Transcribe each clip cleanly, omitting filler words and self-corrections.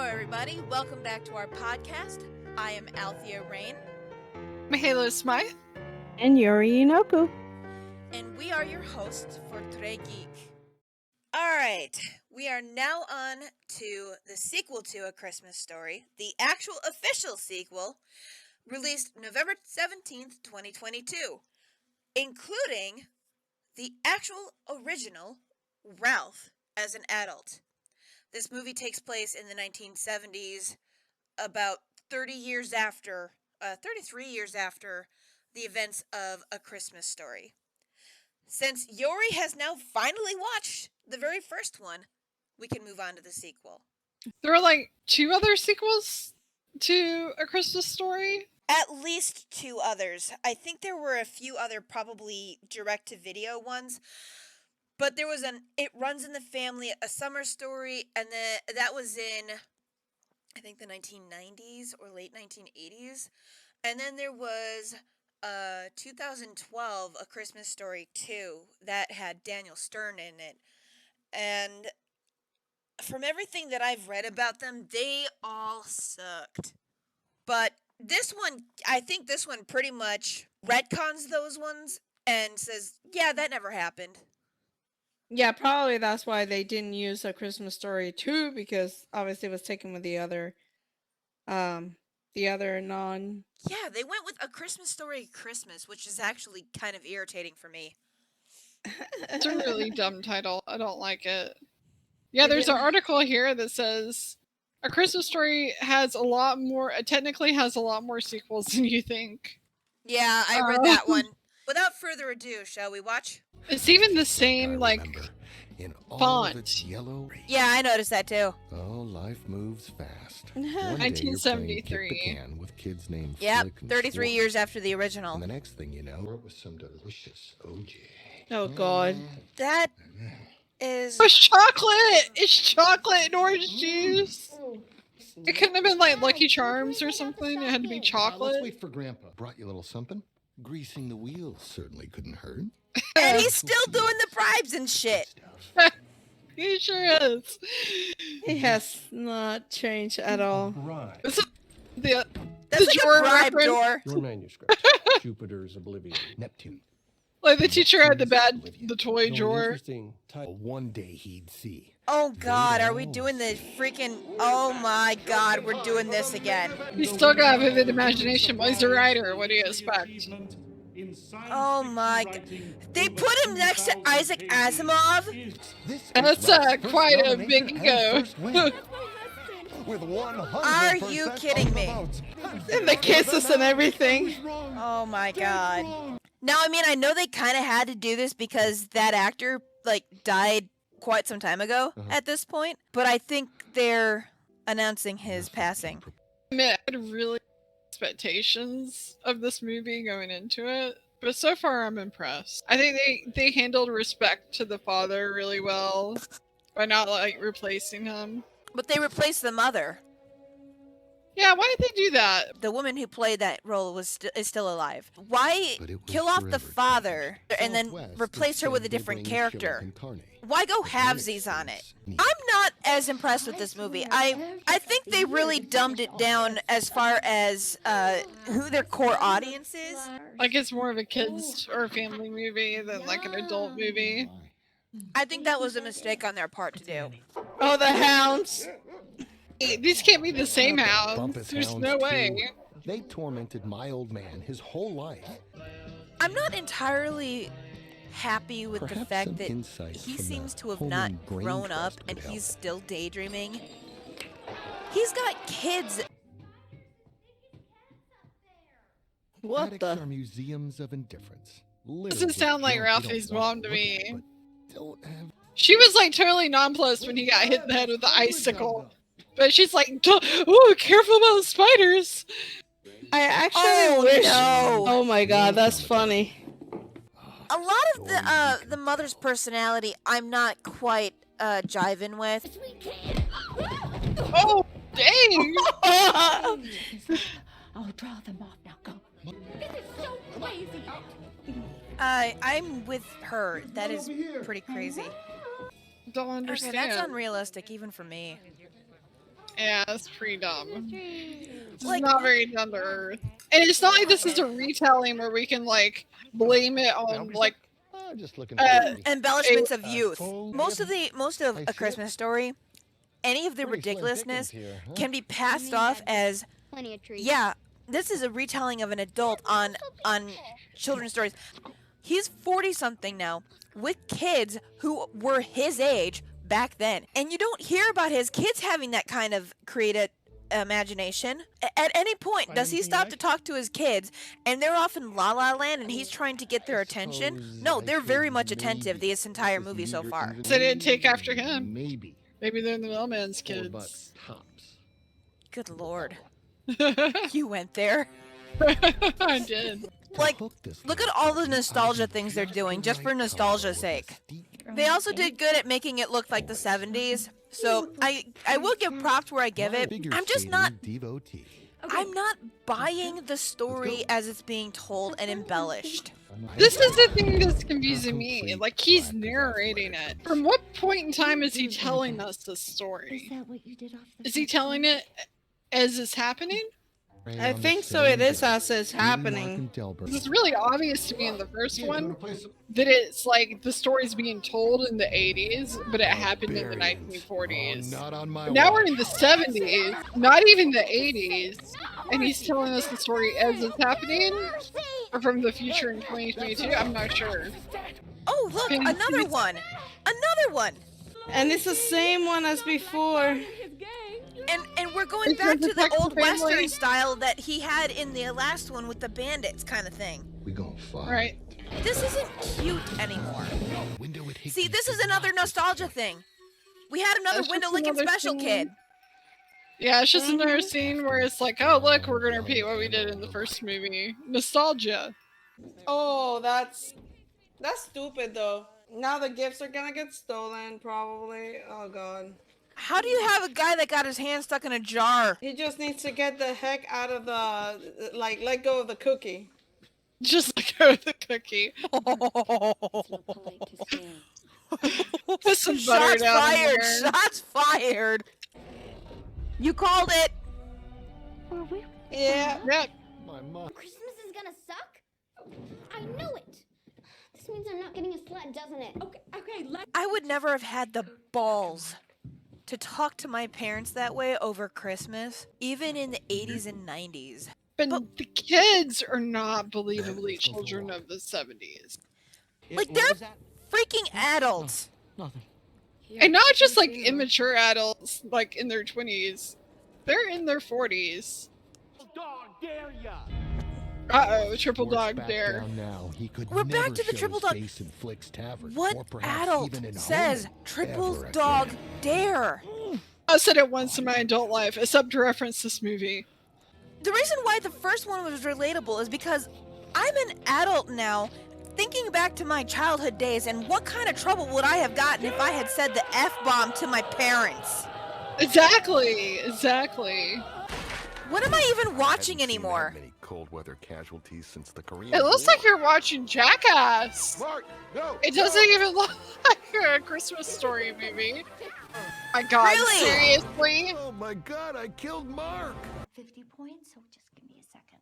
everybody. Welcome back to our podcast. I am AltheaRayne. Mahalo Smythe. And Yuri Inoku. And we are your hosts for Tre Geek. Alright, we are now on to the sequel to A Christmas Story, the actual official sequel, released November 17th, 2022, including the actual original Ralph as an adult. This movie takes place in the 1970s, about 33 years after the events of A Christmas Story. Since Yuri has now finally watched the very first one, we can move on to the sequel. There were like 2 other sequels to A Christmas Story? At least 2 others. I think there were a few other probably direct-to-video ones. But there was It Runs in the Family, A Summer Story, and that was in, I think, the 1990s or late 1980s. And then there was 2012, A Christmas Story 2, that had Daniel Stern in it. And from everything that I've read about them, they all sucked. But this one, I think this one pretty much retcons those ones and says, yeah, that never happened. Yeah, probably that's why they didn't use A Christmas Story 2, because obviously it was taken with the other non... Yeah, they went with A Christmas Story Christmas, which is actually kind of irritating for me. It's a really dumb title. I don't like it. Yeah, there's an article here that says A Christmas Story technically has a lot more sequels than you think. Yeah, I read that one. Without further ado, shall we watch? It's even the same, in all font. of its yellow. Yeah, I noticed that too. Oh, life moves fast. 1973. With kids named Yep, Flick and 33 Schwartz. years after the original. And the next thing you know, it was some delicious OJ. Oh, God. That is... It's chocolate! It's chocolate and orange juice! It couldn't have been like Lucky Charms or something. It had to be chocolate. Let's wait for Grandpa. Brought you a little something? Greasing the wheels certainly couldn't hurt. And he's still doing the bribes and shit. He sure is. He has not changed at all. That's like a bribe reference. door. Your manuscript. Jupiter's Oblivion. Neptune. Like the teacher had the toy No, an drawer. interesting title. One day he'd see. Oh God, are we doing the freaking... Oh my God, we're doing this again. He's still got a vivid imagination. Well, he's a writer. What do you expect? Oh my God. They put him next to Isaac Asimov? That's quite a big ego. With Are you kidding me? And the kisses and everything. Oh my God. Now, I mean, I know they kind of had to do this because that actor, died quite some time ago at this point. But I think they're announcing his passing. I mean, I had really expectations of this movie going into it. But so far, I'm impressed. I think they handled respect to the father really well by not, replacing him. But they replaced the mother. Yeah, why did they do that? The woman who played that role is still alive. Why But it was kill off the forever father changed. and then Southwest replace her with a instead different bringing Killer character? Incarnate. Why go halvesies on it? I'm not as impressed with this movie. I think they really dumbed it down as far as who their core audience is. Like it's more of a kids or family movie than like an adult movie. I think that was a mistake on their part to do. Oh, the hounds. These can't be the same hounds. Bumpus There's hounds, no too. way. They tormented my old man his whole life. I'm not entirely happy with the Perhaps fact some that insight he from seems the to have Holman not Brain grown up Trust and could he's help. still daydreaming. He's got kids. What Attics the? are museums of indifference. Doesn't sound like Ralphie's mom to me. Don't have She was like totally nonplussed when he got hit in the head with the icicle. But she's like, oh, careful about spiders. I actually wish. No. Oh my God, that's funny. A lot of the mother's personality I'm not quite jiving with. Oh, dang. I'll draw them off now. Go. This is so crazy. I'm with her. That is pretty crazy. Don't Okay, understand. that's unrealistic even for me. Yeah, it's pretty dumb. It's Like- not very down to earth. And it's not like this is a retelling where we can like blame it on like Just looking embellishments of youth. full Most of I A see Christmas Story, any of the pretty slim ridiculousness pickings here, huh? can be passed off as, Plenty of trees. yeah, this is a retelling of an adult on children's stories. He's 40 something now with kids who were his age back then, and you don't hear about his kids having that kind of creative imagination. At any point does he stop to talk to his kids, and they're off in La La Land and he's trying to get their attention? No, they're very much attentive this entire movie so far. They didn't take after him. Maybe Maybe they're the mailman's $4 kids. tops. Good lord. You went there. I did. Like, Hook this look at little all the puppy, nostalgia I things they're just doing, the just for right nostalgia's color with sake. a steak. They also did good at making it look like the 70s. So I will give props where I give My it. figure I'm just skating not devotee. I'm not buying the story as it's being told and embellished. This is the thing that's confusing me. Like, he's narrating it. From what point in time is he telling us this Is story? that what you did off the Is he telling it as it's happening? I think so. It is as it's happening. It's really obvious to me in the first one that it's like the story's being told in the 80s, but it happened in the 1940s. Not on my Now we're watch. in the 70s, not even the 80s, and he's telling us the story as it's happening, or from the future in 2022. I'm not sure. Oh, look, Can you another see- one. Another one. And it's the same one as before. And we're going It's back the to the old Texas family. western style that he had in the last one with the bandits kind of thing. We gonna fight. Right. This isn't cute anymore. Window at See, Hickey's this is did another not nostalgia disappoint. thing. We had another That's window just licking another special scene. kid. Yeah, it's just another scene where it's like, oh, look, we're gonna repeat what we did in the first movie. Nostalgia. Oh, that's stupid though. Now the gifts are gonna get stolen probably. Oh god. How do you have a guy that got his hand stuck in a jar? He just needs to get the heck out of the let go of the cookie. Just like with the cookie. It's not polite to stare. Put some butter Shots down in fired! there. Shots fired! You called it! Were we? Yeah. Yep. My mom. Christmas is gonna suck? I knew it! This means I'm not getting a sled, doesn't it? Okay, let's. I would never have had the balls to talk to my parents that way over Christmas, even in the 80s and 90s. But But- the kids are not believably children of the 70s. Like, they're freaking adults. And not just like immature adults, like in their 20s. They're in their 40s. Uh-oh, triple Sports dog back dare. down now. He could We're back never to the show triple his dog- face in Flick's Tavern, What or perhaps adult even in says home triple ever dog again. dare? I said it once in my adult life, except to reference this movie. The reason why the first one was relatable is because I'm an adult now, thinking back to my childhood days and what kind of trouble would I have gotten if I had said the F-bomb to my parents? Exactly. What am I even watching Haven't seen that anymore? many cold weather casualties since the Korean It looks War. like you're watching Jackass. Mark, no. It doesn't even look like a Christmas Story movie. My God, Really? seriously? Oh my God! I killed Mark. 50 points, so just give me a second.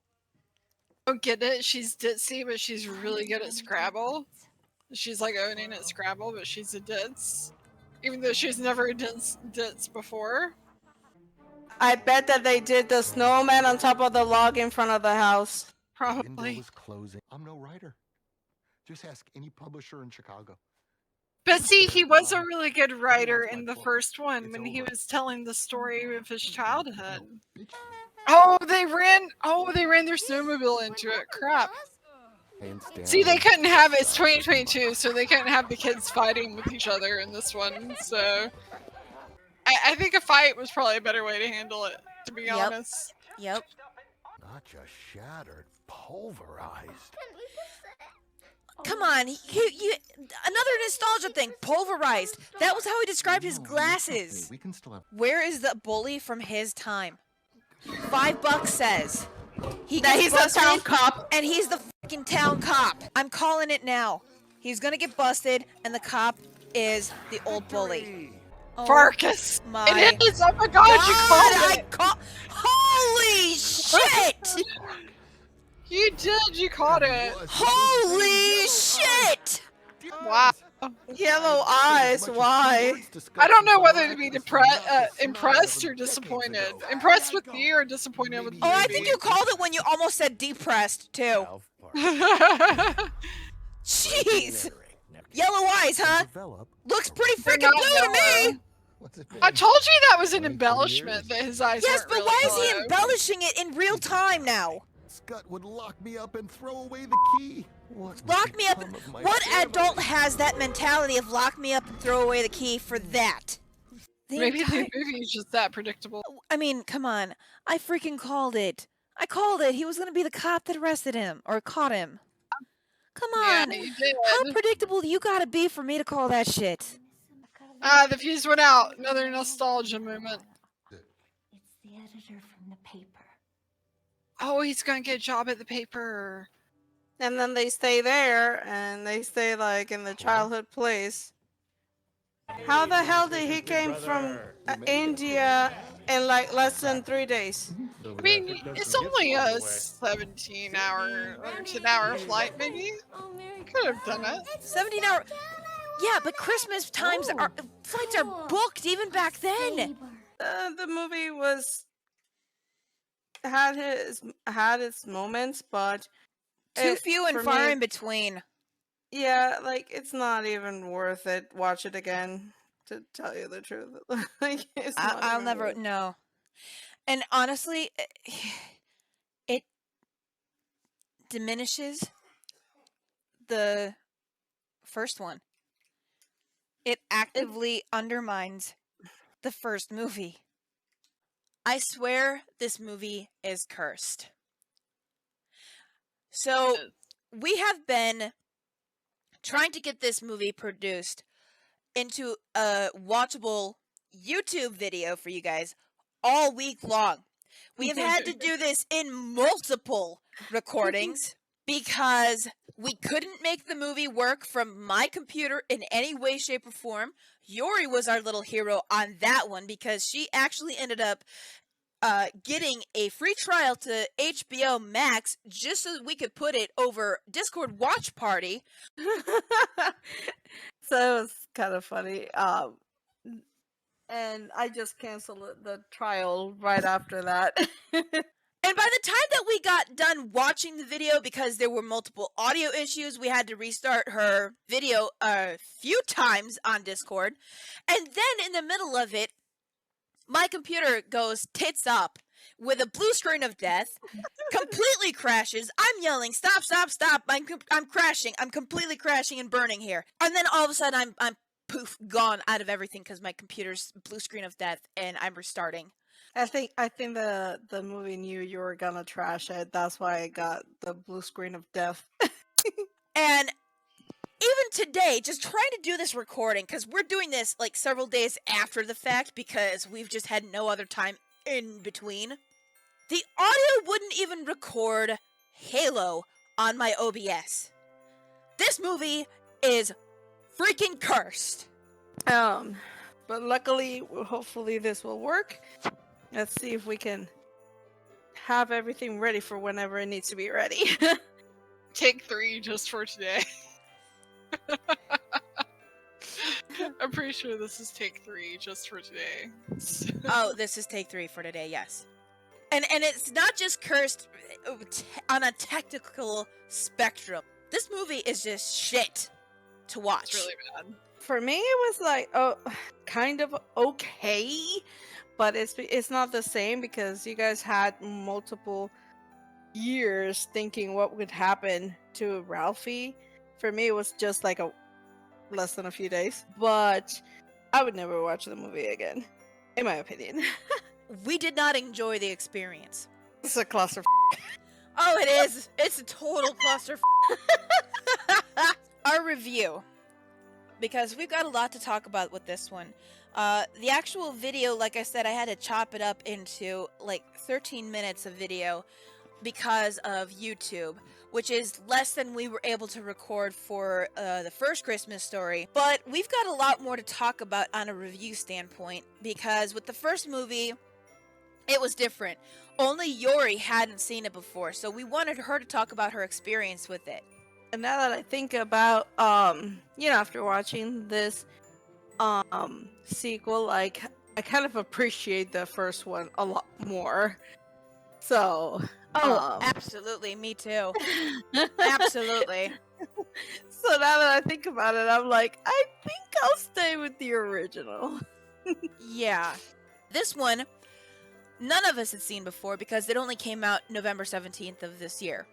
Don't get it. She's ditzy, but she's really good at Scrabble. She's like owning at Scrabble, but she's a ditz. Even though she's never ditz before. I bet that they did the snowman on top of the log in front of the house. Window Probably. is closing. I'm no writer. Just ask any publisher in Chicago. But see, he was a really good writer in the first one when he was telling the story of his childhood. Oh, they ran their snowmobile into it. Crap. Hands down. See, they couldn't have it. It's 2022, so they couldn't have the kids fighting with each other in this one. So, I think a fight was probably a better way to handle it. To be Yep. honest. Yep. Not just shattered, pulverized. Come on, another nostalgia thing. Pulverized. That was how he described his glasses. We can still have. Where is the bully from his time? $5 says he That gets he's a busted, town cop. and he's the fucking town cop. I'm calling it now. He's gonna get busted, and the cop is the old bully. Oh Farkas. my It is. Oh my God, you called it. Holy shit! You did. You caught it. Holy shit! Wow. Yellow eyes, why? I don't know whether to be impressed or disappointed. Impressed with you or disappointed with the Oh, I movie. think you called it when you almost said depressed too. Jeez! Yellow eyes, huh? Looks pretty They're freaking not blue to me! yellow. I told you that was an embellishment that his eyes Yes, weren't but really why is he blue. embellishing it in real time now? Scott would lock me up and throw away the key. Lock me up. What adult has that mentality of lock me up and throw away the key for that? Maybe the movie is just that predictable. I mean, come on. I freaking called it. I called it. He was gonna be the cop that arrested him or caught him. Come on. Yeah, you did. How predictable you gotta be for me to call that shit? The fuse went out. Another nostalgia moment. It's the editor from the paper. Oh, he's gonna get a job at the paper. And then they stay there, and they stay like in the childhood place. How the hell did he came from India in like less than 3 days? I mean, it's only a 17-hour or 10-hour flight, maybe. Could have done it. 17-hour. Yeah, but Christmas times are flights are booked even back then. The movie was had its moments, but Too few and for far me, in between. yeah, like it's not even worth it. Watch it again, to tell you the truth. Like, it's not I'll even never worth it. know. And honestly, it diminishes the first one. It actively undermines the first movie. I swear this movie is cursed. So, we have been trying to get this movie produced into a watchable YouTube video for you guys all week long. We have had to do this in multiple recordings because we couldn't make the movie work from my computer in any way, shape, or form. Yori was our little hero on that one because she actually ended up getting a free trial to HBO Max just so that we could put it over Discord Watch Party. So it was kind of funny. And I just canceled the trial right after that. And by the time that we got done watching the video, because there were multiple audio issues, we had to restart her video a few times on Discord. And then in the middle of it, my computer goes tits up with a blue screen of death, completely crashes. I'm yelling, stop, stop, stop. I'm crashing. I'm completely crashing and burning here. And then all of a sudden I'm poof, gone out of everything because my computer's blue screen of death and I'm restarting. I think the movie knew you were gonna trash it. That's why I got the blue screen of death. And even today, just trying to do this recording, because we're doing this like several days after the fact because we've just had no other time in between. The audio wouldn't even record Halo on my OBS. This movie is freaking cursed. But luckily, hopefully this will work. Let's see if we can have everything ready for whenever it needs to be ready. Take 3 just for today. I'm pretty sure this is take 3 just for today. Oh, this is take 3 for today, yes. And it's not just cursed on a technical spectrum. This movie is just shit to watch. It's really bad. For me, it was like, kind of okay, but it's not the same because you guys had multiple years thinking what would happen to Ralphie. For me, it was just like less than a few days. But I would never watch the movie again, in my opinion. We did not enjoy the experience. It's a cluster. Oh, it is. It's a total cluster. Our review, because we've got a lot to talk about with this one. The actual video, like I said, I had to chop it up into like 13 minutes of video. because of YouTube, which is less than we were able to record for the first Christmas Story. But we've got a lot more to talk about on a review standpoint, because with the first movie, it was different. Only Yori hadn't seen it before, so we wanted her to talk about her experience with it. And now that I think about, after watching this sequel, like, I kind of appreciate the first one a lot more. So, Absolutely, me too. Absolutely. So now that I think about it, I'm like, I think I'll stay with the original. Yeah. This one, none of us had seen before because it only came out November 17th of this year.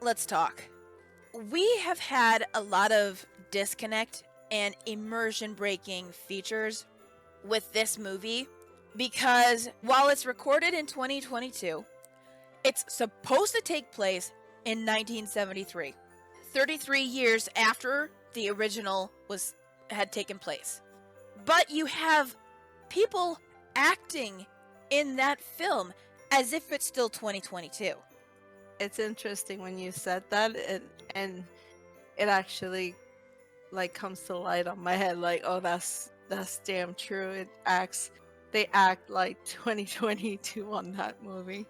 Let's talk. We have had a lot of disconnect and immersion breaking features with this movie because while it's recorded in 2022, it's supposed to take place in 1973, 33 years after the original had taken place. But you have people acting in that film as if it's still 2022. It's interesting when you said that, and it actually like comes to light on my head. Like, oh, that's damn true. They act like 2022 on that movie.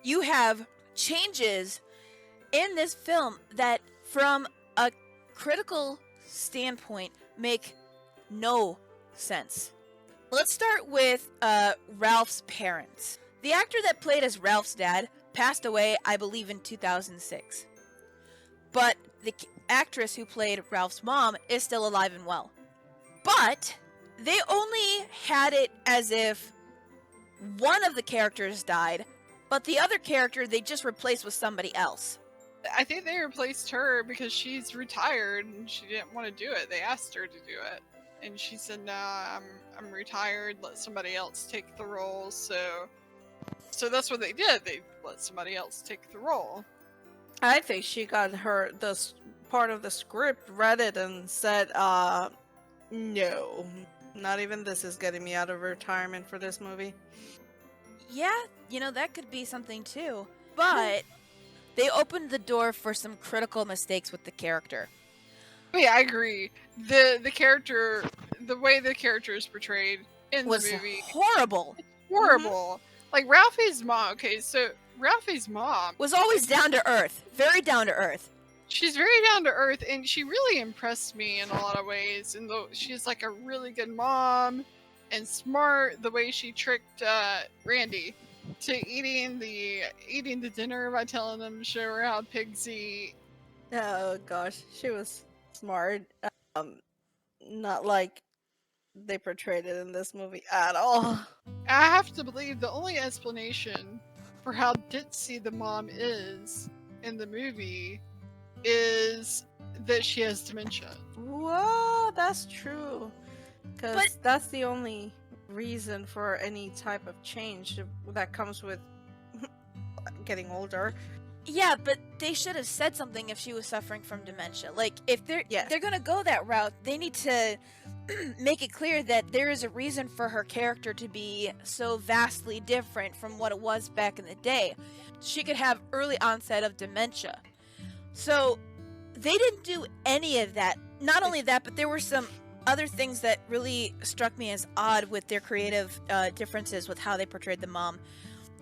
You have changes in this film that, from a critical standpoint, make no sense. Let's start with Ralph's parents. The actor that played as Ralph's dad passed away, I believe, in 2006. But the actress who played Ralph's mom is still alive and well. But they only had it as if one of the characters died, but the other character they just replaced with somebody else. I think they replaced her because she's retired and she didn't want to do it. They asked her to do it, and she said, "Nah, I'm retired. Let somebody else take the role." So that's what they did. They let somebody else take the role. I think she got the part of the script, read it, and said, no, not even this is getting me out of retirement for this movie. Yeah, that could be something too. But they opened the door for some critical mistakes with the character. Yeah, I agree. The character, the way the character is portrayed in was the movie, horrible. Horrible. Like Ralphie's mom. Okay, so Ralphie's mom Was always down to earth. Very down to earth. She's very down to earth, and she really impressed me in a lot of ways. And she's like a really good mom and smart. The way she tricked Randy to eating the dinner by telling him to show her how pigs eat. Oh gosh, she was smart. Not like they portrayed it in this movie at all. I have to believe the only explanation for how ditzy the mom is in the movie is that she has dementia. Whoa, that's true. Because that's the only reason for any type of change that comes with getting older. Yeah, but they should have said something if she was suffering from dementia. Like, if they're gonna go that route, they need to make it clear that there is a reason for her character to be so vastly different from what it was back in the day. She could have early onset of dementia. So they didn't do any of that. Not only that, but there were some other things that really struck me as odd with their creative differences with how they portrayed the mom.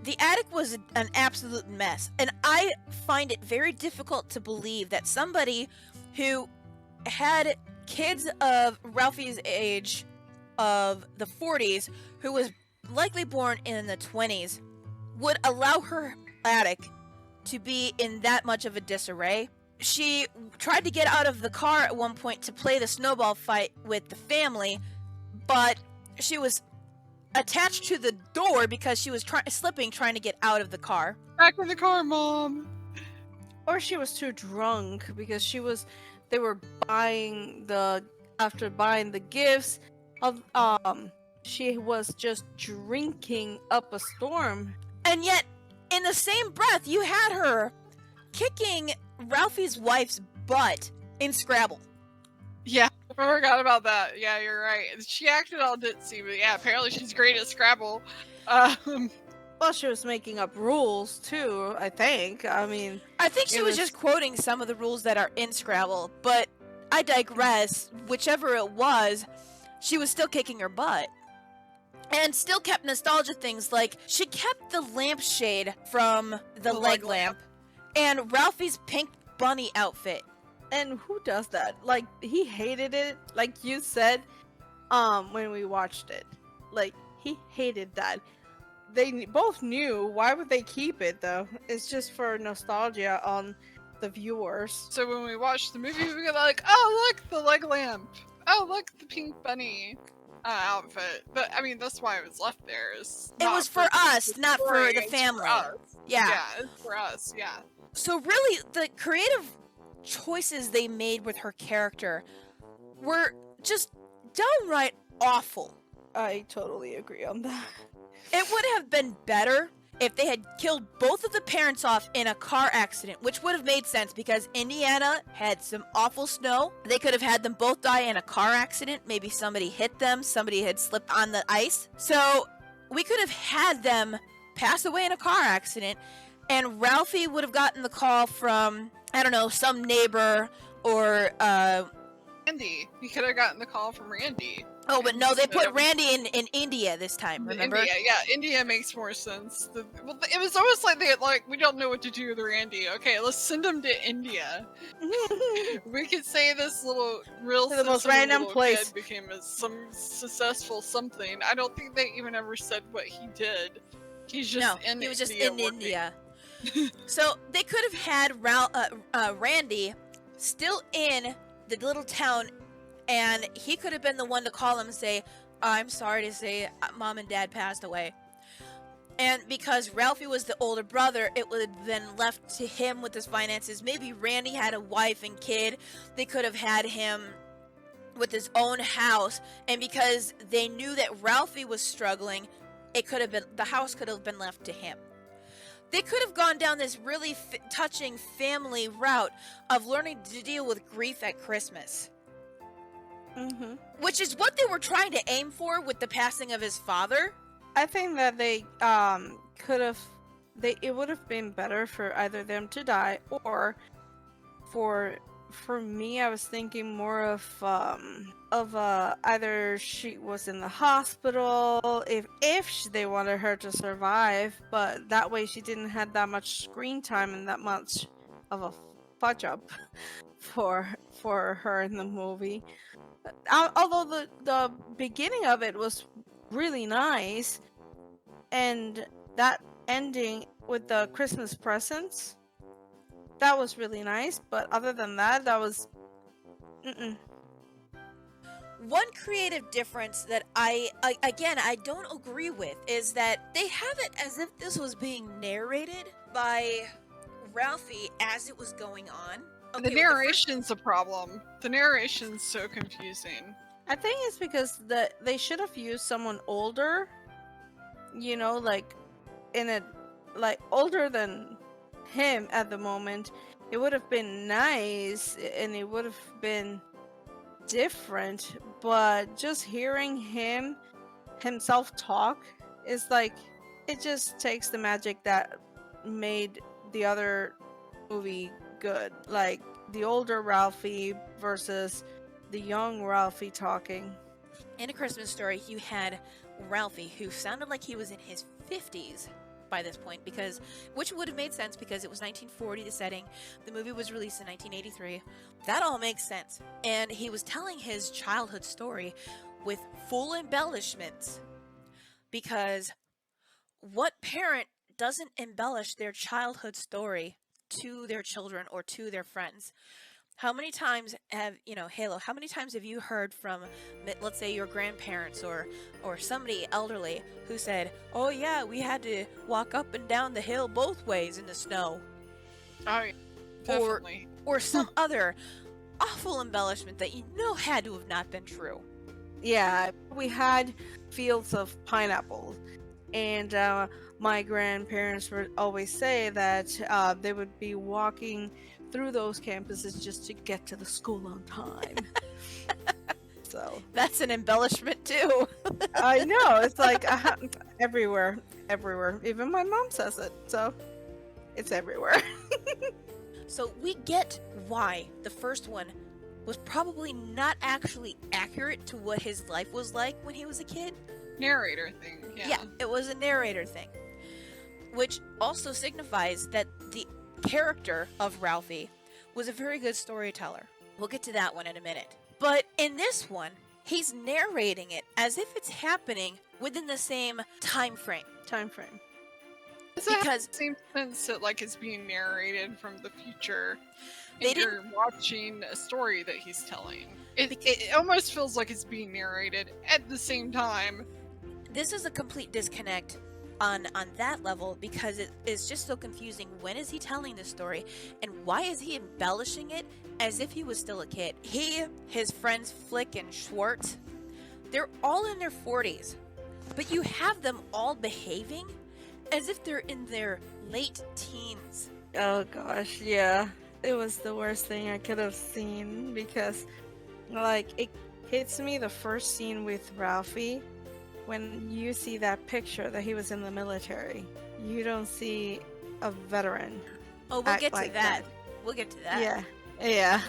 The attic was an absolute mess, and I find it very difficult to believe that somebody who had kids of Ralphie's age of the 40s, who was likely born in the 20s, would allow her attic to be in that much of a disarray. She tried to get out of the car at one point to play the snowball fight with the family, but she was attached to the door because she was slipping trying to get out of the car. Back in the car, Mom! Or she was too drunk because they were after buying the gifts, she was just drinking up a storm. And yet, in the same breath, you had her kicking Ralphie's wife's butt in Scrabble. Yeah, I forgot about that. Yeah, you're right. She acted all ditzy, but yeah, apparently she's great at Scrabble. Well, she was making up rules too, I think. I mean, I think she It was was- just quoting some of the rules that are in Scrabble, but I digress. Whichever it was, she was still kicking her butt. And still kept nostalgia things, like she kept the lampshade from the leg lamp and Ralphie's pink bunny outfit. and who does that? Like, he hated it, like you said, when we watched it. Like, he hated that. They both knew. Why would they keep it though? It's just for nostalgia on the viewers. So when we watched the movie, we were like, oh, look, the leg lamp. Oh, look, the pink bunny outfit. But, I mean, that's why it was left there. It was for us, not for story, the it's family. us. Yeah. Yeah, it's for us, yeah. So really, the creative choices they made with her character were just downright awful. I totally agree on that. It would have been better if they had killed both of the parents off in a car accident, which would have made sense because Indiana had some awful snow. They could have had them both die in a car accident. Maybe somebody hit them, somebody had slipped on the ice. So we could have had them pass away in a car accident, and Ralphie would have gotten the call from, I don't know, some neighbor or Randy. He could have gotten the call from Randy. oh, but no, they Instead put of- Randy in India this time, remember? India, yeah, India makes more sense. Well, it was almost like they had, like, we don't know what to do with Randy. Okay, let's send him to India. We could say this little real To the most sensible random little place. kid became some successful something. I don't think they even ever said what he did. He's just No, in he was just India in working. India. So they could have had Randy still in the little town, and he could have been the one to call him and say, I'm sorry to say mom and dad passed away. And because Ralphie was the older brother, it would have been left to him with his finances. Maybe Randy had a wife and kid. They could have had him with his own house. And because they knew that Ralphie was struggling, it could have been, the house could have been left to him. They could have gone down this really touching family route of learning to deal with grief at Christmas. Mm-hmm. Which is what they were trying to aim for with the passing of his father. I think that they could have, it would have been better for either them to die, or for me, I was thinking more of either she was in the hospital, if they wanted her to survive, but that way she didn't have that much screen time and that much of a fudge up for her in the movie. Although the beginning of it was really nice, and that ending with the Christmas presents, that was really nice, but other than that, that was One creative difference that I don't agree with is that they have it as if this was being narrated by Ralphie as it was going on. The Okay, with narration's a problem. The narration's so confusing. I think it's because they should have used someone older, you know, like older than him at the moment. It would have been nice and it would have been different, but just hearing himself talk is like, it just takes the magic that made the other movie good. Like the older Ralphie versus the young Ralphie talking. In A Christmas Story, you had Ralphie, who sounded like he was in his 50s by this point, which would have made sense because it was 1940, the setting. The movie was released in 1983. That all makes sense. And he was telling his childhood story with full embellishments, because what parent doesn't embellish their childhood story to their children or to their friends? How many times have, Halo, how many times have you heard from, let's say, your grandparents or somebody elderly who said, oh yeah, we had to walk up and down the hill both ways in the snow? Oh, yeah, definitely. Or some other awful embellishment that had to have not been true. Yeah, we had fields of pineapples, and my grandparents would always say that they would be walking through those campuses just to get to the school on time. So That's an embellishment too. I know it's like everywhere, everywhere. Even my mom says it, so it's everywhere. So we get why the first one was probably not actually accurate to what his life was like when he was a kid. Narrator thing. Yeah. It was a narrator thing. Which also signifies that the character of Ralphie was a very good storyteller. We'll get to that one in a minute. But in this one, he's narrating it as if it's happening within the same time frame. Because it seems sense that like it's being narrated from the future. They And you're watching a story that he's telling. It almost feels like it's being narrated at the same time. This is a complete disconnect on that level because it is just so confusing. When is he telling this story and why is he embellishing it as if he was still a kid? He, his friends Flick and Schwartz, they're all in their 40s, but you have them all behaving as if they're in their late teens. Oh gosh, yeah. It was the worst thing I could have seen because, like, it hits me the first scene with Ralphie when you see that picture that he was in the military. You don't see a veteran. Oh, we'll act get to like that. We'll get to that. Yeah.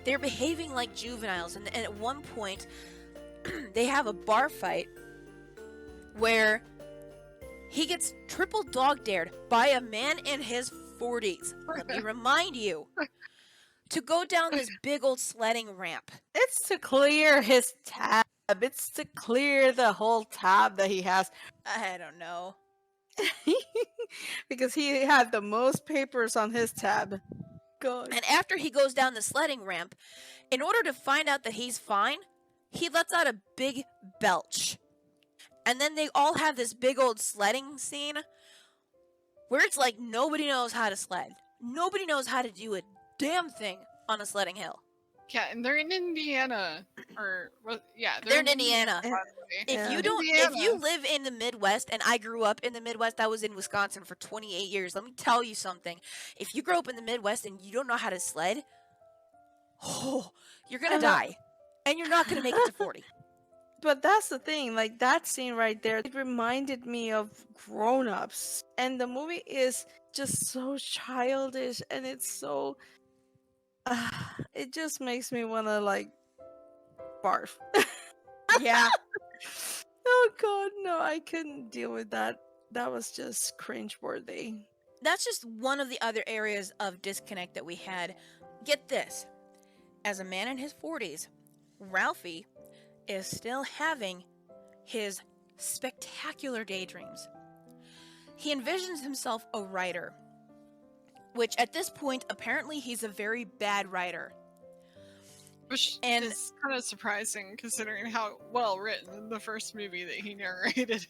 They're behaving like juveniles, and at one point, they have a bar fight where he gets triple dog dared by a man in his 40s. Let me remind you to go down this big old sledding ramp. It's to clear his tab. It's to clear the whole tab that he has. I don't know. Because he had the most papers on his tab. God. And after he goes down the sledding ramp, in order to find out that he's fine, he lets out a big belch. And then they all have this big old sledding scene where it's like nobody knows how to sled. Nobody knows how to do a damn thing on a sledding hill. Yeah, and they're in Indiana. They're in Indiana. by the way. If you don't, if you live in the Midwest, and I grew up in the Midwest, I was in Wisconsin for 28 years. Let me tell you something. If you grow up in the Midwest and you don't know how to sled, you're gonna die, and you're not gonna make it to 40. But that's the thing, like that scene right there, it reminded me of Grown Ups. And the movie is just so childish and it's so. It just makes me want to, like, barf. Yeah. Oh god, no, I couldn't deal with that. That was just cringeworthy. That's just one of the other areas of disconnect that we had. Get this. As a man in his 40s, Ralphie is still having his spectacular daydreams. He envisions himself a writer, which at this point, apparently he's a very bad writer. Which is kind of surprising considering how well written the first movie that he narrated is.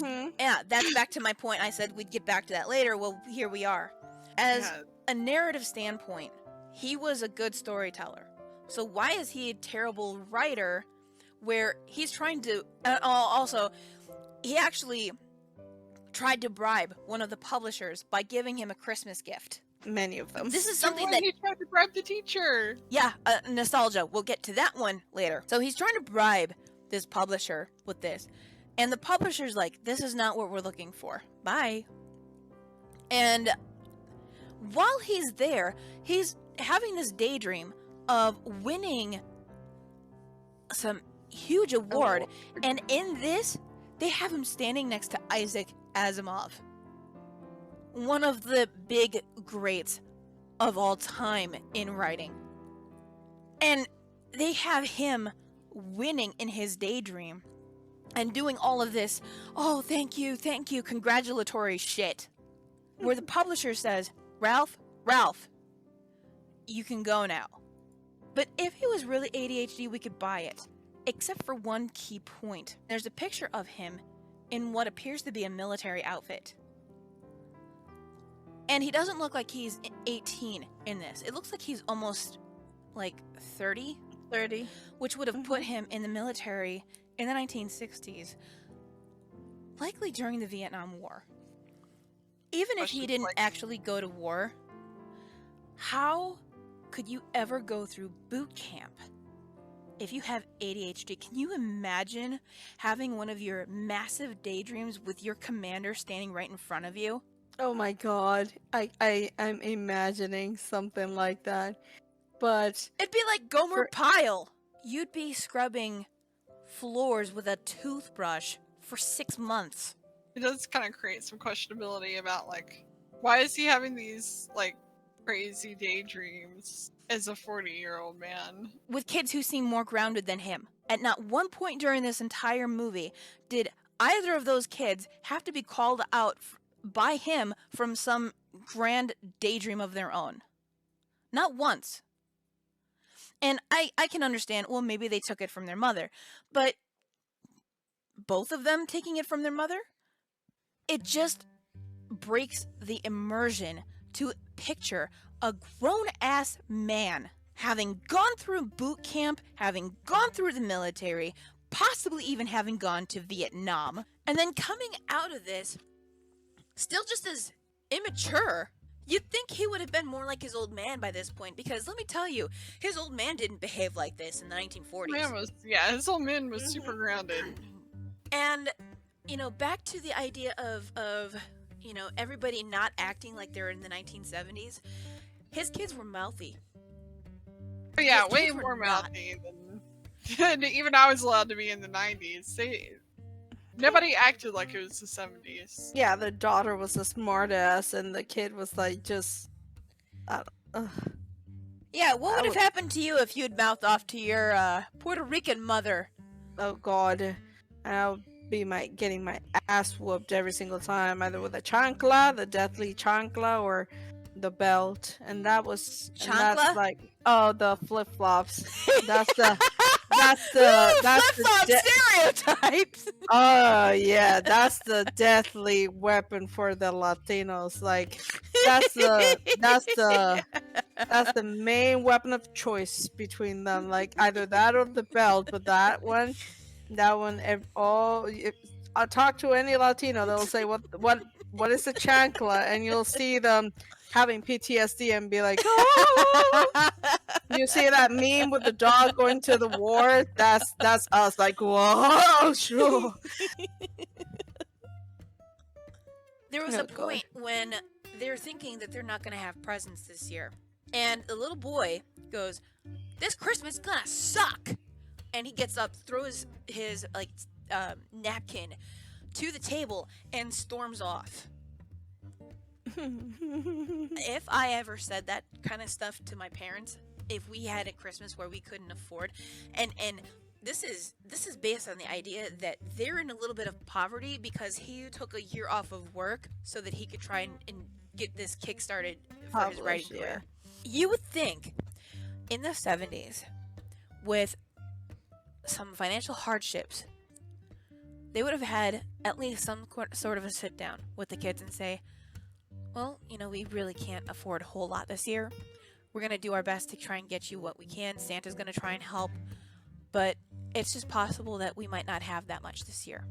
Mm-hmm. Yeah, that's back to my point. I said we'd get back to that later. Well, here we are. As a narrative standpoint, he was a good storyteller. So why is he a terrible writer where he's trying to... also, he actually tried to bribe one of the publishers by giving him a Christmas gift. Many of them. This is something that he tried to bribe the teacher. Yeah, nostalgia. We'll get to that one later. So he's trying to bribe this publisher with this. And the publisher's like, this is not what we're looking for. Bye. And while he's there, he's having this daydream of winning some huge award. And in this, they have him standing next to Isaac Asimov, one of the big greats of all time in writing. And they have him winning in his daydream and doing all of this, oh, thank you, congratulatory shit. Where the publisher says, Ralph, you can go now. But if he was really ADHD, we could buy it. Except for one key point. There's a picture of him in what appears to be a military outfit. And he doesn't look like he's 18 in this. It looks like he's almost like 30. 30. Which would have put him in the military in the 1960s. Likely during the Vietnam War. Even if he didn't actually go to war, how could you ever go through boot camp if you have ADHD, can you imagine having one of your massive daydreams with your commander standing right in front of you? Oh my god. I'm imagining something like that. But It'd be like Gomer For- Pyle. You'd be scrubbing floors with a toothbrush for 6 months. It does kind of create some questionability about, like, why is he having these, like, crazy daydreams as a 40-year-old man? With kids who seem more grounded than him. At not one point during this entire movie did either of those kids have to be called out by him from some grand daydream of their own. Not once. And I can understand, well, maybe they took it from their mother, but both of them taking it from their mother? It just breaks the immersion to picture a grown-ass man having gone through boot camp, having gone through the military, possibly even having gone to Vietnam, and then coming out of this still just as immature. You'd think he would have been more like his old man by this point, because let me tell you, his old man didn't behave like this in the 1940s. His old man was super grounded. And, back to the idea of everybody not acting like they're in the 1970s, his kids were mouthy. But yeah, His way kids were more not. mouthy than even I was allowed to be in the 90s. Nobody acted like it was the 70s. yeah, the daughter was a smartass and the kid was like just Yeah, what I would have happened to you if you'd mouthed off to your Puerto Rican mother? oh god. I'll be getting my ass whooped every single time, either with a chancla, the deathly chancla, or the belt. And that's Chancla? like the flip flops. That's the Flip-flop stereotypes! oh yeah, that's the deathly weapon for the Latinos. Like that's the main weapon of choice between them. Like either that or the belt, but that one, I talk to any Latino, they'll say what is a chancla, and you'll see them having PTSD and be like, oh. You see that meme with the dog going to the war? That's us. Like, whoa, sure. There was Oh, a God. point when they're thinking that they're not going to have presents this year. And the little boy goes, "This Christmas is going to suck." And he gets up, throws his napkin to the table, and storms off. If I ever said that kind of stuff to my parents, if we had a Christmas where we couldn't afford, and this is based on the idea that they're in a little bit of poverty because he took a year off of work so that he could try and get this kick-started for his writing Published, career. You would think in the 70s, with some financial hardships, they would have had at least some sort of a sit down with the kids and say, well, we really can't afford a whole lot this year. We're going to do our best to try and get you what we can. Santa's going to try and help, but it's just possible that we might not have that much this year.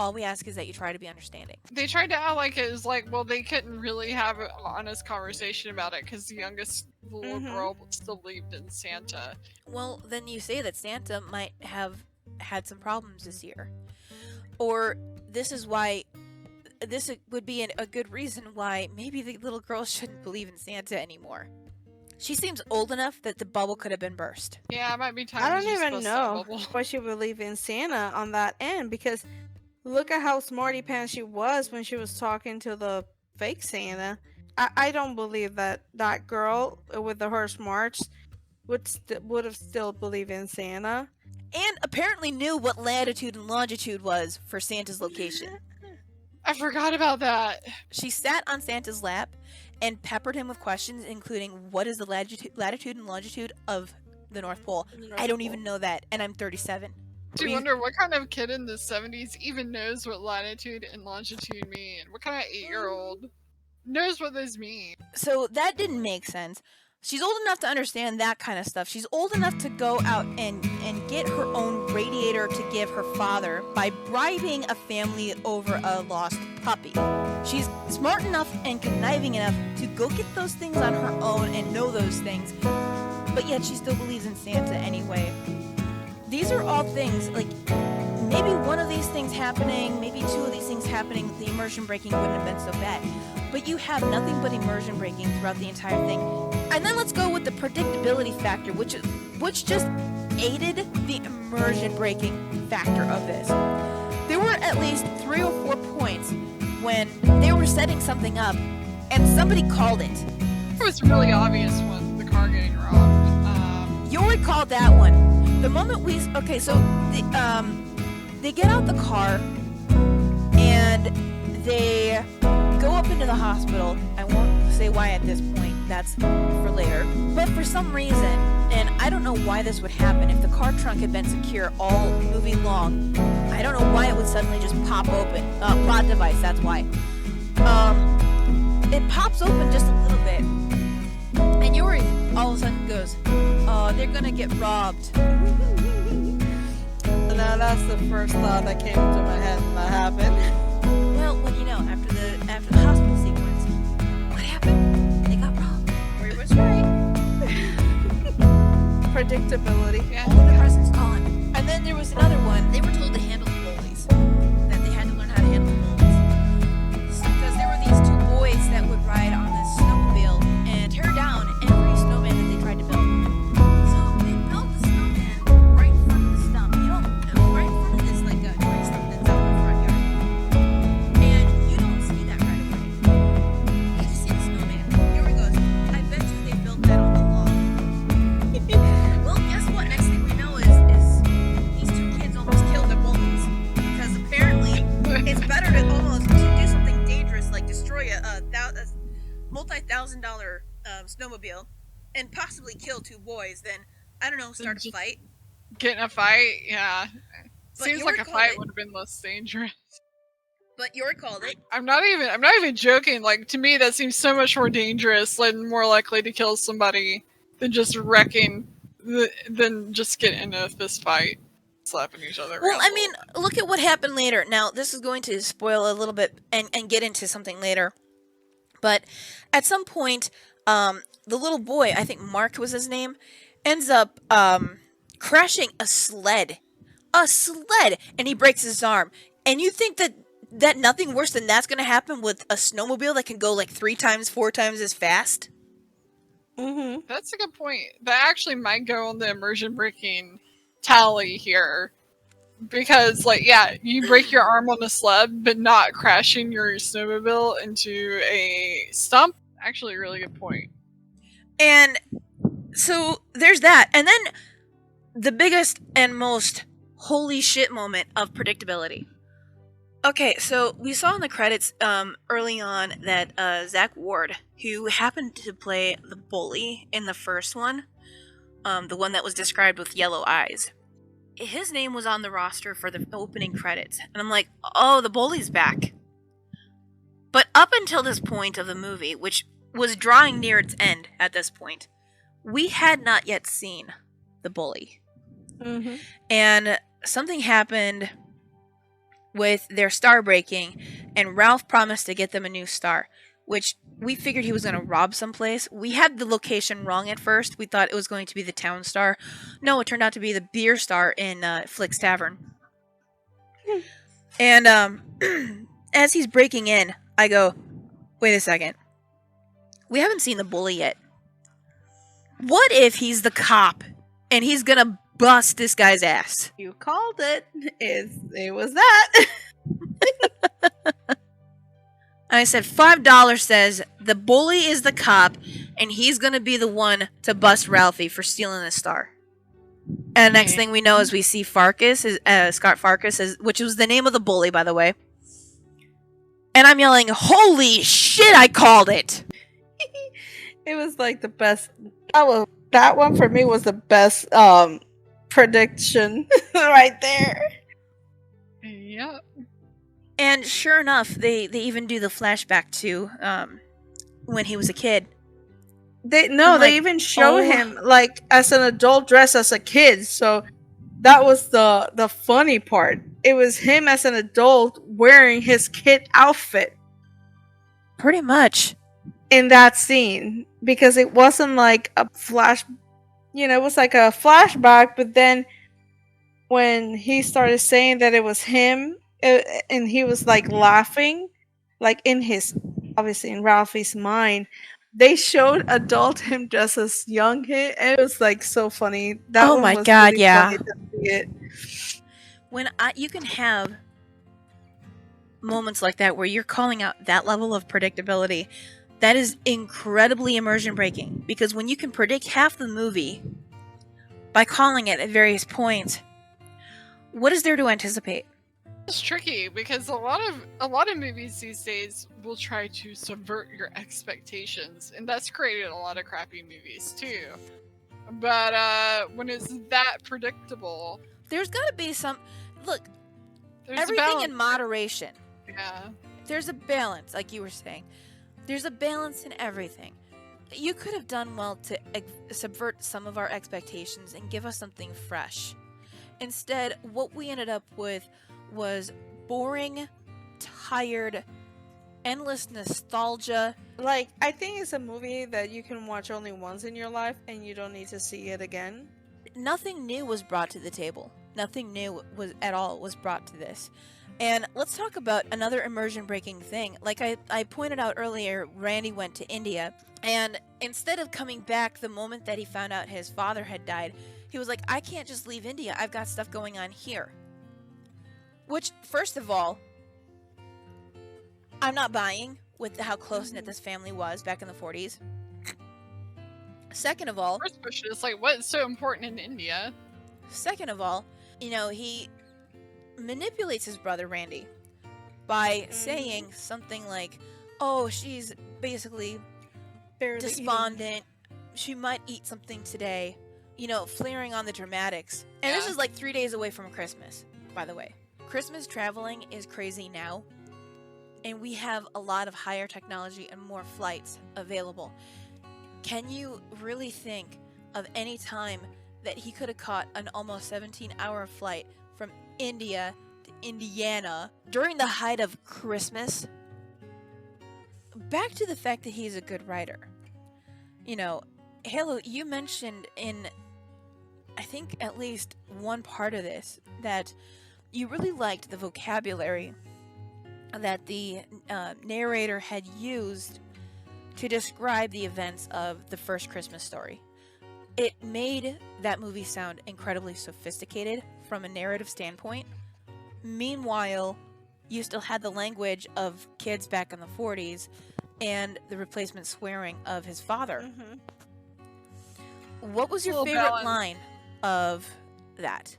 All we ask is that you try to be understanding. They tried to act like it was like, well, they couldn't really have an honest conversation about it because the youngest little girl still believed in Santa. Well, then you say that Santa might have had some problems this year. Or this would be a good reason why maybe the little girl shouldn't believe in Santa anymore. She seems old enough that the bubble could have been burst. Yeah, it might be time. I to don't just even bust that know bubble. why she believed in Santa on that end, because look at how smarty pants she was when she was talking to the fake Santa. I don't believe that girl with her smarts would have still believed in Santa. And apparently knew what latitude and longitude was for Santa's location. I forgot about that. She sat on Santa's lap and peppered him with questions, including what is the latitude and longitude of the North Pole? I don't even know that, and I'm 37. Do you wonder what kind of kid in the 70s even knows what latitude and longitude mean? What kind of 8-year-old knows what those mean? So that didn't make sense. She's old enough to understand that kind of stuff. She's old enough to go out and get her own radiator to give her father by bribing a family over a lost puppy. She's smart enough and conniving enough to go get those things on her own and know those things. But yet she still believes in Santa anyway. these are all things, like, maybe one of these things happening, maybe two of these things happening, the immersion breaking wouldn't have been so bad. But you have nothing but immersion breaking throughout the entire thing. And then let's go with the predictability factor, which just aided the immersion breaking factor of this. There were at least 3 or 4 points when they were setting something up and somebody called it. It was a really obvious one, the car getting robbed. You recalled that one. The moment so they get out the car and they go up into the hospital. I won't say why at this point, that's for later. But for some reason, and I don't know why this would happen, if the car trunk had been secure all movie long, I don't know why it would suddenly just pop open. Plot device, that's why. It pops open just a little bit. And Yuri all of a sudden goes, "Oh, they're gonna get robbed." Now that's the first thought that came into my head when that happened. Well, after the hospital sequence, what happened? They got robbed. Yuri was right. Predictability. Yeah. All the presents gone. And then there was another one. They were told to handle the bullies. That they had to learn how to handle the bullies. Because there were these 2 boys that would ride on this snowmobile and tear down every snowman that they tried to build. So they built the snowman right in front of the stump. Right in front of this tree stump that's out in the front yard. And you don't see that right away. You just see the snowman. Here it goes. I bet you they built that on the lawn. Well, guess what? Next thing we know is these 2 kids almost killed their bullies. Because apparently it's better to do something dangerous like destroy a multi-$1,000 snowmobile and possibly kill 2 boys than, I don't know, start a fight. Get in a fight, yeah. But Seems Yuri like a called fight it. would have been less dangerous. But Yuri called it. I'm not even joking. Like, to me, that seems so much more dangerous and more likely to kill somebody than just wrecking, than just getting in a fist fight, slapping each other. Well, around I a mean, little bit. look at what happened later. Now, this is going to spoil a little bit and get into something later. But at some point, the little boy, I think Mark was his name, ends up crashing a sled. And he breaks his arm. And you think that nothing worse than that's going to happen with a snowmobile that can go like 3 times, 4 times as fast? Mm-hmm. That's a good point. That actually might go on the immersion breaking tally here. Because, like, yeah, you break your arm on a sled, but not crashing your snowmobile into a stump. Actually, a really good point. And so there's that. And then the biggest and most holy shit moment of predictability. Okay, so we saw in the credits early on that Zach Ward, who happened to play the bully in the first one, the one that was described with yellow eyes, his name was on the roster for the opening credits. And I'm like, oh, the bully's back. But up until this point of the movie, which was drawing near its end at this point, we had not yet seen the bully. Mm-hmm. And something happened with their star breaking, and Ralph promised to get them a new star, which we figured he was going to rob someplace. We had the location wrong at first. We thought it was going to be the town star. No, it turned out to be the beer star in Flick's Tavern. And as he's breaking in, I go, wait a second. We haven't seen the bully yet. What if he's the cop and he's going to bust this guy's ass? You called it. It was that. I said $5 says the bully is the cop, and he's gonna be the one to bust Ralphie for stealing the star. And next thing we know is we see Farkas, Scott Farkas, which was the name of the bully, by the way. And I'm yelling, "Holy shit! I called it!" It was like the best. That one for me was the best prediction right there. Yep. And sure enough, they even do the flashback to when he was a kid. They like, even show oh. him like as an adult dressed as a kid. So that was the funny part. It was him as an adult wearing his kid outfit Pretty much. in that scene, because it wasn't like a flash. It was like a flashback, but then when he started saying that it was him, and he was like laughing, like in his, obviously in Ralphie's mind, they showed adult him just as young him, and it was like so funny. That Oh one my was God, really yeah. funny to see it. When you can have moments like that where you're calling out that level of predictability, that is incredibly immersion breaking, because when you can predict half the movie by calling it at various points, what is there to anticipate? It's tricky because a lot of movies these days will try to subvert your expectations, and that's created a lot of crappy movies too. But when it's that predictable, There's got to be some look. there's a Everything balance. in moderation. Yeah. There's a balance, like you were saying. There's a balance in everything. You could have done well to subvert some of our expectations and give us something fresh. Instead, what we ended up with was boring, tired, endless nostalgia. Like, I think it's a movie that you can watch only once in your life and you don't need to see it again. Nothing new was brought to the table. Nothing new was at all was brought to this. And let's talk about another immersion breaking thing. Like I pointed out earlier, Randy went to India, and instead of coming back the moment that he found out his father had died, he was like, I can't just leave India. I've got stuff going on here. Which, first of all, I'm not buying with how close-knit this family was back in the 40s. Second of all, First question is like, what is so important in India? you know, he manipulates his brother Randy by saying something like, oh, she's basically Barely despondent. She might eat something today. You know, flaring on the dramatics. And this Yeah. is like 3 days away from Christmas, by the way. Christmas traveling is crazy now. And we have a lot of higher technology and more flights available. Can you really think of any time that he could have caught an almost 17-hour flight from India to Indiana during the height of Christmas? Back to the fact that he's a good writer. You know, Halo, you mentioned in, I think, at least one part of this that you really liked the vocabulary that the narrator had used to describe the events of the first Christmas story. It made that movie sound incredibly sophisticated from a narrative standpoint. Meanwhile, you still had the language of kids back in the 40s and the replacement swearing of his father. Mm-hmm. What was your Little favorite balance. line of that?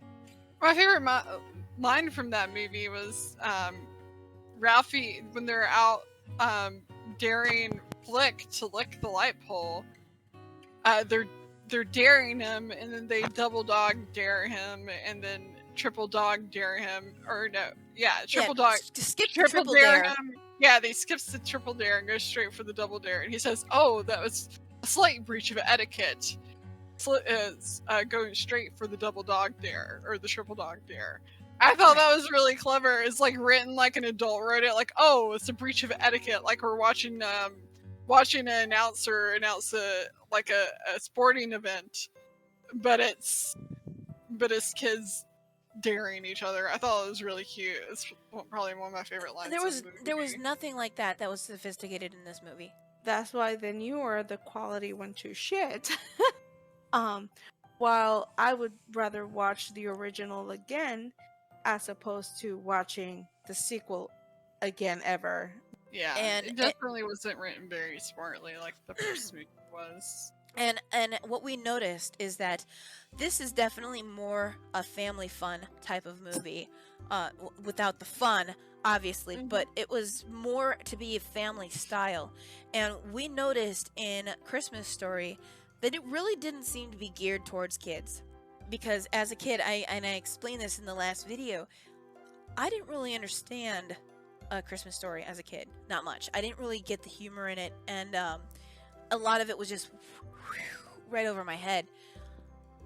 My favorite line from that movie was Ralphie, when they're out daring Flick to lick the light pole. They're daring him, and then they double dog dare him, and then triple dog dare him, or no, yeah, triple dog. Skip the Triple triple dare dare. him. Yeah, they skips the triple dare and goes straight for the double dare. And he says, "Oh, that was a slight breach of etiquette. Going straight for the double dog dare or the triple dog dare." I thought that was really clever. It's like written like an adult wrote it. Like, oh, it's a breach of etiquette. Like we're watching an announcer announce a sporting event, but it's kids daring each other. I thought it was really cute. It's probably one of my favorite lines. There was nothing like that was sophisticated in this movie. That's why the newer the quality went to shit. While I would rather watch the original again as opposed to watching the sequel again ever. Yeah, And it definitely wasn't written very smartly like the first movie was. And what we noticed is that this is definitely more a family fun type of movie, without the fun, obviously, but it was more to be a family style. And we noticed in Christmas Story that it really didn't seem to be geared towards kids. Because as a kid, I explained this in the last video, I didn't really understand A Christmas Story as a kid. Not much. I didn't really get the humor in it, and a lot of it was just right over my head.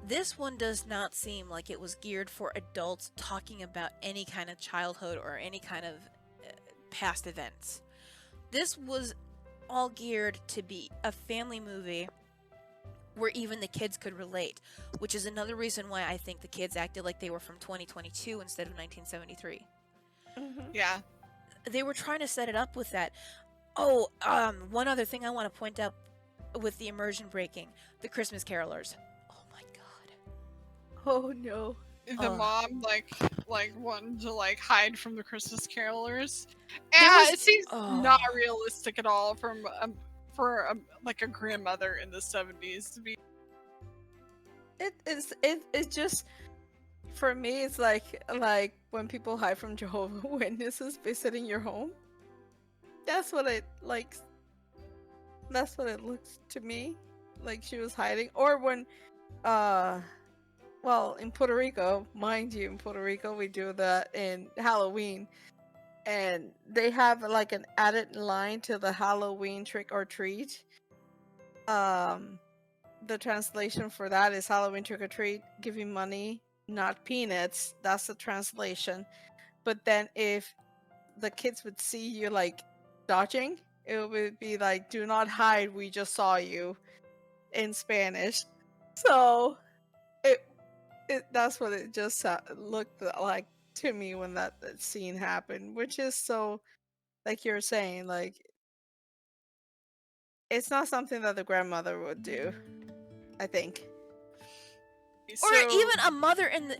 This one does not seem like it was geared for adults talking about any kind of childhood or any kind of past events. This was all geared to be a family movie where even the kids could relate, which is another reason why I think the kids acted like they were from 2022 instead of 1973. Yeah. They were trying to set it up with that. Oh, one other thing I want to point out with the immersion breaking, the Christmas carolers. Oh my god. Oh no. The mom like wanting to like hide from the Christmas carolers. There Yeah, was- it seems oh. not realistic at all from for like a grandmother in the 70s to be. It's just, for me, it's like when people hide from Jehovah's Witnesses visiting your home. That's what it like. That's what it looks to me like she was hiding. Or when, well, in Puerto Rico, mind you, in Puerto Rico we do that in Halloween, and they have like an added line to the Halloween trick or treat. The translation for that is Halloween trick or treat, giving money, not peanuts. That's the translation. But then if the kids would see you like dodging, it would be like, do not hide, we just saw you, in Spanish. So it that's what it just looked like to me when that scene happened, which is so, like you're saying, like it's not something that the grandmother would do, I think. Or even a mother in the.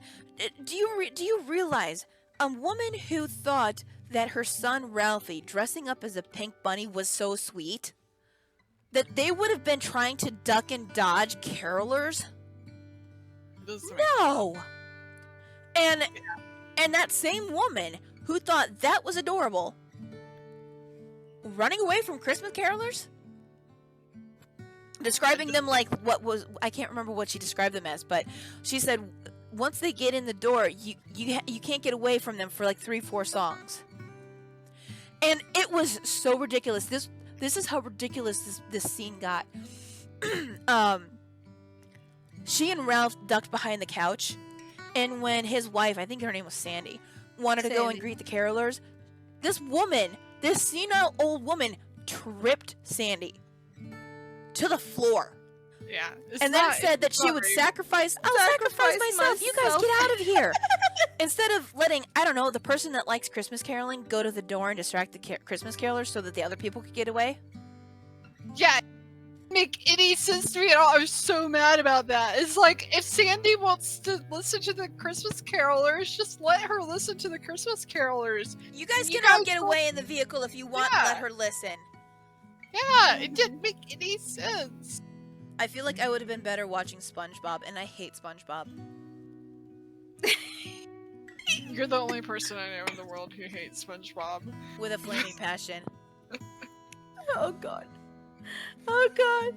Do you realize a woman who thought that her son Ralphie dressing up as a pink bunny was so sweet that they would have been trying to duck and dodge carolers? No. And that same woman who thought that was adorable, running away from Christmas carolers, describing them like I can't remember what she described them as, but she said once they get in the door, you can't get away from them for like 3-4 songs. And it was so ridiculous. This is how ridiculous this scene got. She and Ralph ducked behind the couch, and when his wife, I think her name was Sandy, wanted to go and greet the carolers, this senile old woman, tripped Sandy to the floor. Yeah. And then said that she would sacrifice. I'll sacrifice myself. You guys get out of here. Instead of letting, I don't know, the person that likes Christmas caroling go to the door and distract the Christmas carolers so that the other people could get away. Yeah. Make any sense to me at all. I was so mad about that. It's like, if Sandy wants to listen to the Christmas carolers, just let her listen to the Christmas carolers. You guys can all get away in the vehicle if you want and let her listen. Yeah, it didn't make any sense. I feel like I would have been better watching SpongeBob, and I hate SpongeBob. You're the only person I know in the world who hates SpongeBob. With a flaming passion. Oh god. Oh god.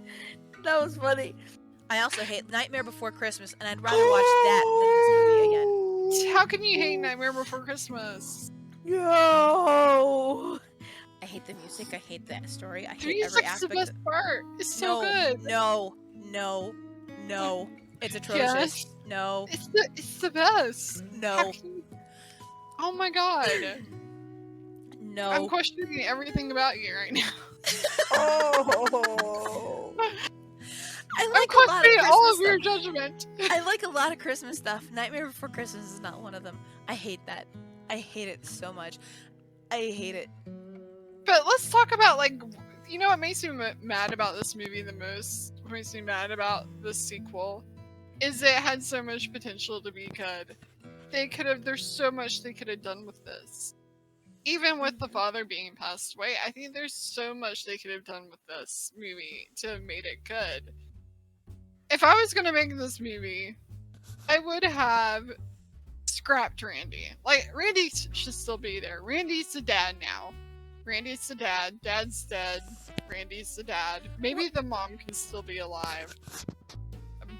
That was funny. I also hate Nightmare Before Christmas, and I'd rather watch that than this movie again. How can you hate Nightmare Before Christmas? No. I hate the music. I hate that story. I hate The every music's aspect. the best part. It's so good. No. It's atrocious. Yes. No. It's the best. No. Oh my god. No. I'm questioning everything about you right now. Oh. I like I'm a lot of questioning Christmas all of stuff. your judgment. I like a lot of Christmas stuff. Nightmare Before Christmas is not one of them. I hate that. I hate it so much. I hate it. But let's talk about, like, you know what makes me mad about this movie the most? What makes me mad about the sequel is it had so much potential to be good. There's so much they could have done with this. Even with the father being passed away, I think there's so much they could have done with this movie to have made it good. If I was gonna make this movie, I would have scrapped Randy. Like, Randy should still be there. Randy's the dad now. Randy's the dad. Dad's dead. Randy's the dad. Maybe the mom can still be alive.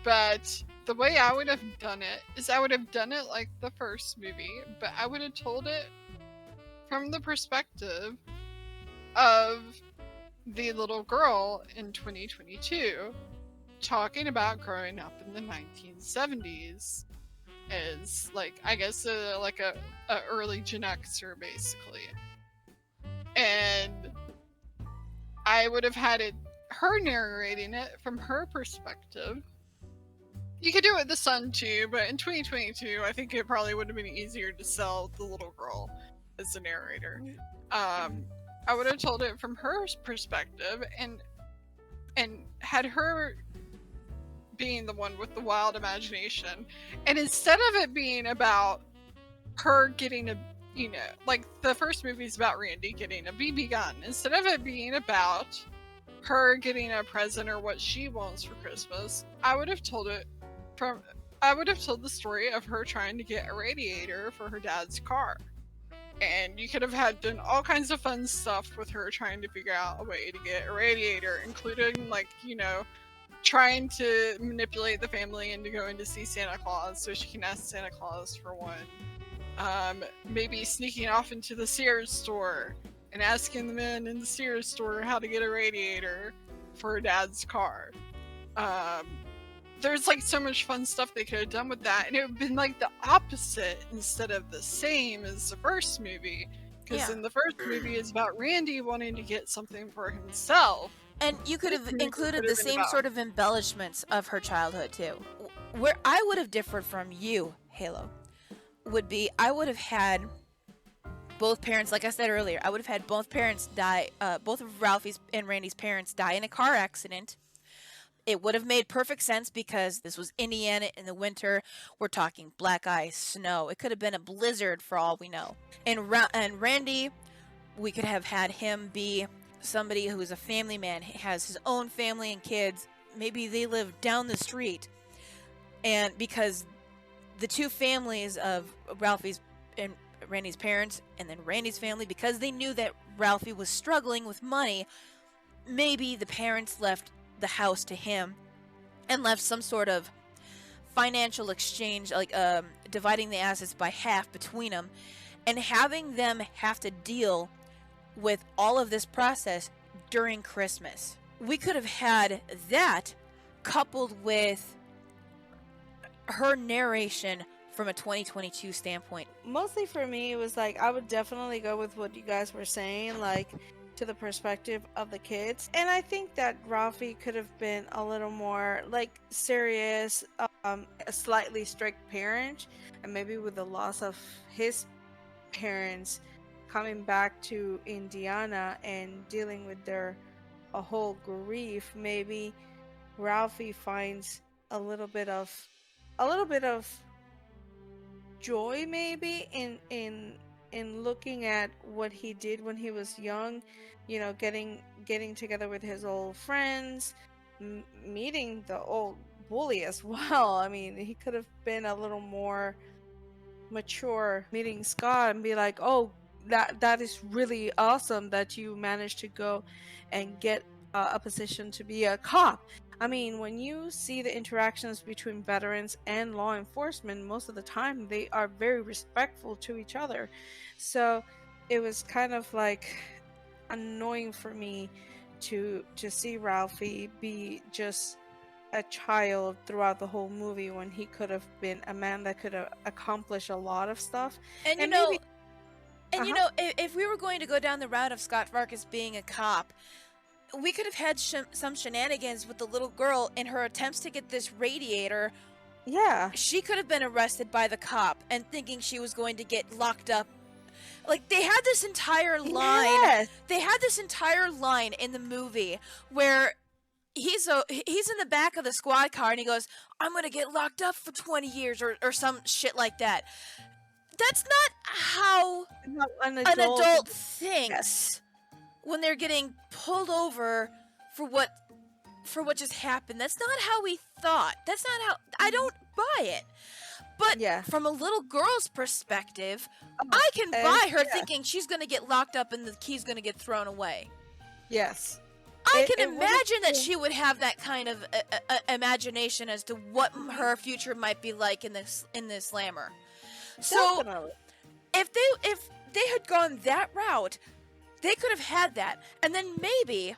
But the way I would have done it is I would have done it like the first movie, but I would have told it from the perspective of the little girl in 2022 talking about growing up in the 1970s as, like, I guess like a early Gen Xer, basically. And I would have had her narrating it from her perspective. You could do it with the son too, but in 2022, I think it probably would have been easier to sell the little girl as the narrator. I would have told it from her perspective and had her being the one with the wild imagination. And instead of it being about her getting a, you know, like the first movie is about Randy getting a BB gun, instead of it being about her getting a present or what she wants for Christmas, I would have told the story of her trying to get a radiator for her dad's car. And you could have had done all kinds of fun stuff with her trying to figure out a way to get a radiator, including, like, you know, trying to manipulate the family into going to see Santa Claus so she can ask Santa Claus for one. Maybe sneaking off into the Sears store and asking the men in the Sears store how to get a radiator for her dad's car. There's like so much fun stuff they could have done with that, and it would have been like the opposite instead of the same as the first movie. Because in the first movie, it's about Randy wanting to get something for himself. And you could have included the same sort of embellishments of her childhood too. Where I would have differed from you, Halo, would be I would have had both parents, like I said earlier, I would have had both parents die, both of Ralphie's and Randy's parents die in a car accident. It would have made perfect sense because this was Indiana in the winter. We're talking black ice, snow. It could have been a blizzard for all we know. And Randy, we could have had him be somebody who is a family man, has his own family and kids. Maybe they live down the street. And because the two families of Ralphie's and Randy's parents and then Randy's family, because they knew that Ralphie was struggling with money, maybe the parents left the house to him and left some sort of financial exchange, like dividing the assets by half between them, and having them have to deal with all of this process during Christmas. We could have had that coupled with her narration from a 2022 standpoint. Mostly for me, it was like I would definitely go with what you guys were saying, like to the perspective of the kids. And I think that Ralphie could have been a little more like serious, a slightly strict parent, and maybe with the loss of his parents coming back to Indiana and dealing with their a whole grief, maybe Ralphie finds a little bit of joy maybe in looking at what he did when he was young, you know, getting together with his old friends, meeting the old bully as well. I mean, he could have been a little more mature, meeting Scott and be like, oh, that is really awesome that you managed to go and get a position to be a cop. I mean, when you see the interactions between veterans and law enforcement, most of the time they are very respectful to each other. So it was kind of like annoying for me to see Ralphie be just a child throughout the whole movie when he could have been a man that could have accomplished a lot of stuff. And you know, you know, if we were going to go down the route of Scott Farkas being a cop, we could have had some shenanigans with the little girl in her attempts to get this radiator. Yeah. She could have been arrested by the cop and thinking she was going to get locked up. Like, they had this entire line. Yes. They had this entire line in the movie where he's in the back of the squad car and he goes, I'm going to get locked up for 20 years or some shit like that. That's not how an adult thinks. Yes. When they're getting pulled over for what just happened. That's not how we thought. That's not how... I don't buy it. But from a little girl's perspective, I can buy her thinking she's going to get locked up and the key's going to get thrown away. Yes. I can imagine that she would have that kind of imagination as to what her future might be like in this slammer. So Definitely. if they had gone that route, they could have had that. And then maybe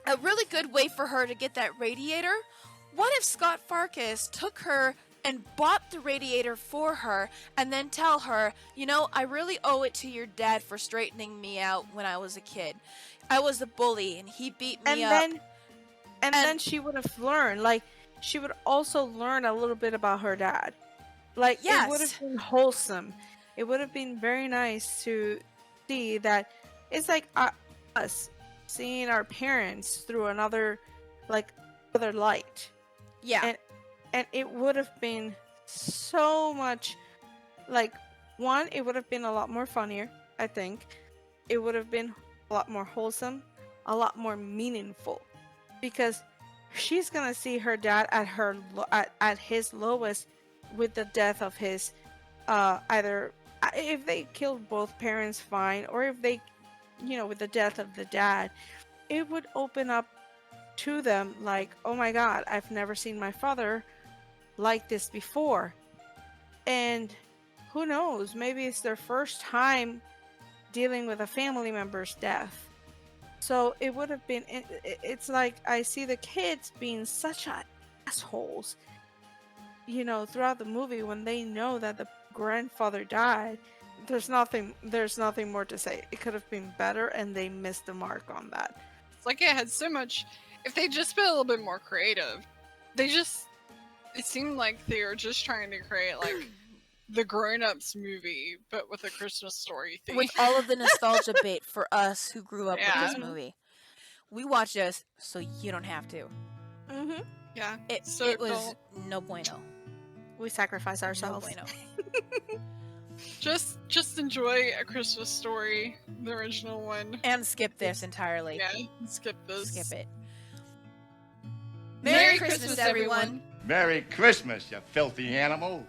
a really good way for her to get that radiator, what if Scott Farkas took her and bought the radiator for her and then tell her, you know, I really owe it to your dad for straightening me out when I was a kid. I was a bully and he beat me up. And then she would have learned, like, she would also learn a little bit about her dad. Like, it would have Yes. been wholesome. It would have been very nice to see that it's like us seeing our parents through another, like, other light. Yeah. And it would have been so much, like, one, it would have been a lot more funnier, I think. It would have been a lot more wholesome, a lot more meaningful, because she's gonna see her dad at his lowest with the death of his either if they killed both parents, fine, or if they, you know, with the death of the dad, it would open up to them like, oh my god, I've never seen my father like this before. And who knows, maybe it's their first time dealing with a family member's death. So it would have been, it's like I see the kids being such assholes, you know, throughout the movie when they know that the grandfather died. There's nothing more to say. It could have been better, and they missed the mark on that. It's like it had so much. If they just been a little bit more creative, it seemed like they were just trying to create like the grown-ups movie, but with a Christmas story theme. With all of the nostalgia bait for us who grew up with Yeah. this movie. We watched this so you don't have to. Mm-hmm. Yeah. It was no bueno. We sacrifice No ourselves. bueno. Just enjoy A Christmas Story, the original one. And skip this entirely. Yeah, skip this. Skip it. Merry Merry Christmas, everyone. Merry Christmas, you filthy animal.